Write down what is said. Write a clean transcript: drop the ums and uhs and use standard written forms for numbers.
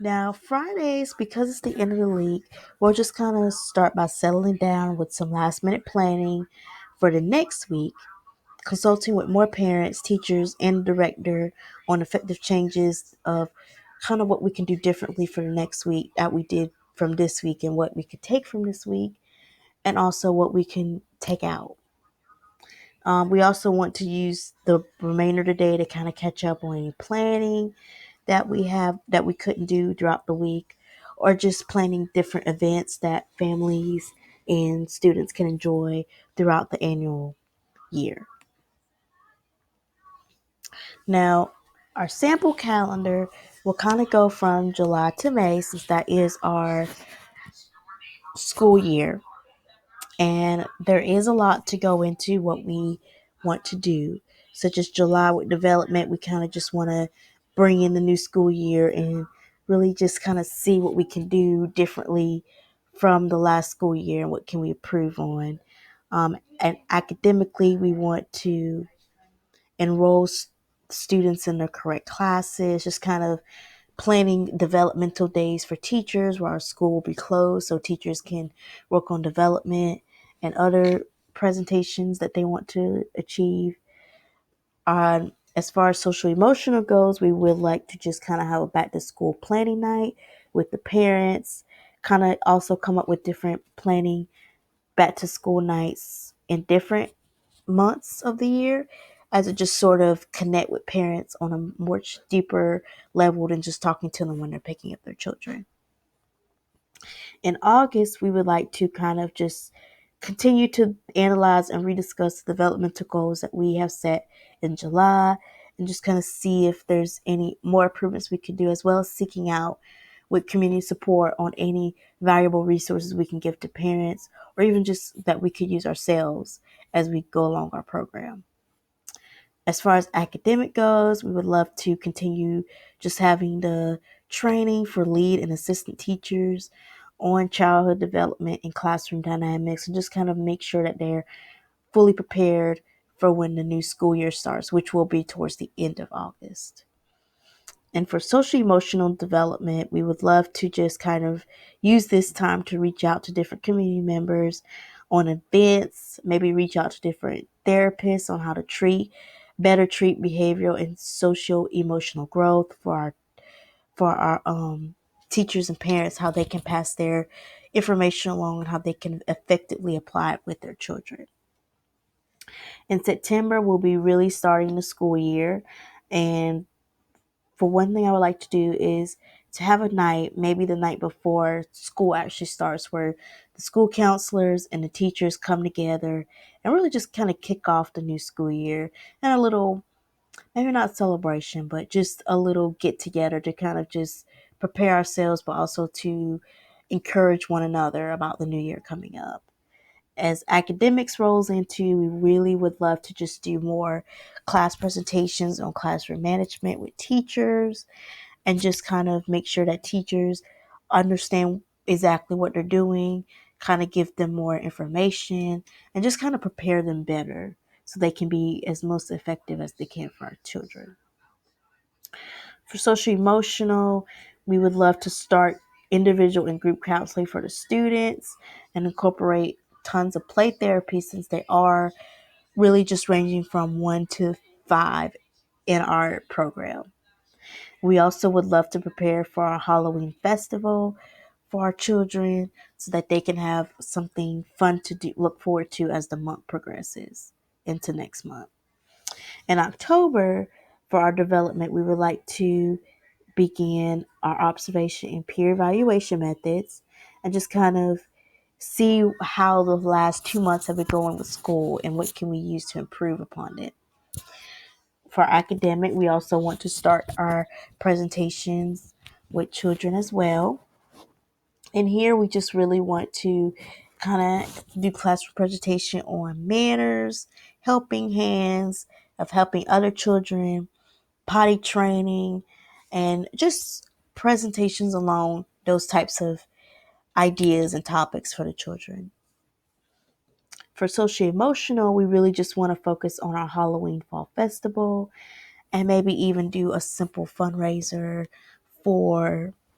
Now, Fridays, because it's the end of the week, we'll just kind of start by settling down with some last minute planning for the next week, consulting with more parents, teachers, and the director on effective changes of kind of what we can do differently for the next week that we did from this week and what we could take from this week, and also what we can take out. We also want to use the remainder of the day to kind of catch up on any planning that we couldn't do throughout the week, or just planning different events that families and students can enjoy throughout the annual year. Now, our sample calendar will kind of go from July to May, since that is our school year. And there is a lot to go into what we want to do, such as July with development. We kind of just want to bring in the new school year and really just kind of see what we can do differently from the last school year and what can we improve on. And academically, we want to enroll students in the correct classes, just kind of planning developmental days for teachers where our school will be closed so teachers can work on development and other presentations that they want to achieve. As far as social emotional goes, we would like to just kind of have a back to school planning night with the parents, kind of also come up with different planning back to school nights in different months of the year, as it just sort of connect with parents on a much deeper level than just talking to them when they're picking up their children. In August, we would like to kind of just continue to analyze and rediscuss the developmental goals that we have set in July, and just kind of see if there's any more improvements we could do, as well as seeking out with community support on any valuable resources we can give to parents, or even just that we could use ourselves as we go along our program. As far as academic goes, we would love to continue just having the training for lead and assistant teachers on childhood development and classroom dynamics, and just kind of make sure that they're fully prepared for when the new school year starts, which will be towards the end of August. And for social emotional development, we would love to just kind of use this time to reach out to different community members on events, maybe reach out to different therapists on how to better treat behavioral and social emotional growth for our teachers and parents, how they can pass their information along and how they can effectively apply it with their children. In September, we'll be really starting the school year, and for one thing I would like to do is to have a night, maybe the night before school actually starts, where the school counselors and the teachers come together and really just kind of kick off the new school year, and a little, maybe not celebration, but just a little get together to kind of just prepare ourselves, but also to encourage one another about the new year coming up. As academics rolls into, we really would love to just do more class presentations on classroom management with teachers, and just kind of make sure that teachers understand exactly what they're doing, kind of give them more information, and just kind of prepare them better so they can be as most effective as they can for our children. For social emotional, we would love to start individual and group counseling for the students and incorporate tons of play therapy, since they are really just ranging from 1 to 5 in our program. We also would love to prepare for our Halloween festival for our children so that they can have something fun to look forward to as the month progresses into next month. In October, for our development, we would like to begin our observation and peer evaluation methods, and just kind of see how the last 2 months have been going with school and what can we use to improve upon it. For academic, we also want to start our presentations with children as well. And here we just really want to kind of do classroom presentation on manners, helping hands, of helping other children, potty training, and just presentations along those types of ideas and topics for the children. For social emotional, we really just want to focus on our Halloween Fall Festival, and maybe even do a simple fundraiser for